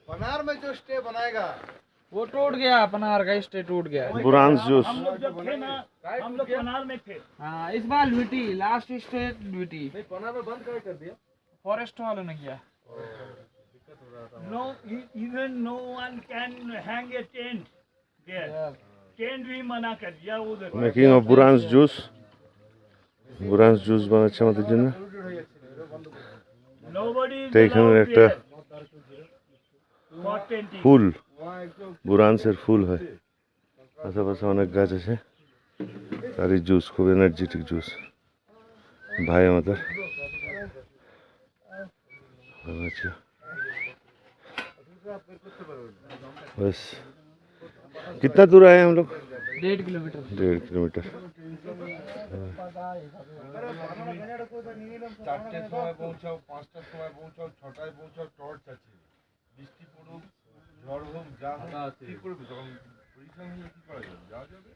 पनार में जो स्टे बनाएगा वो टूट गया, पनार का स्टे टूट गया। बुरांस जूस। हम लोग जब थे ना, हम लोग पनार में थे। हाँ, इस बार ड्यूटी लास्ट स्टे ड्यूटी नहीं पनार में बंद कर दिया फॉरेस्ट वालों ने किया। No, even no one can hang a tent there. Tent भी मना कर दिया उधर। Making of buransh juice. বুরান্স জুস বানাচ্ছে আমাদের জন্য। Nobody is তো এখানে allowed একটা there for tenting. ফুল, বুরান্সের ফুল হয়। আশেপাশে অনেক গাছ আছে। তারই জুস, খুব এনার্জেটিক জুস। ভাই আমাদের अच्छा बस कितना दूर आए हम लोग? 1.5 किलोमीटर। 1.5 किलोमीटर। চারটের সময় পৌঁছাও, 5টার সময় পৌঁছাও, 6টায় পৌঁছাও, টর্চ আছে, বৃষ্টি পড়ুক, ঝড় হোক, যা হোক, কি করবে তখন পরিশ্রম কি করা যাবে? যাওয়া যাবে।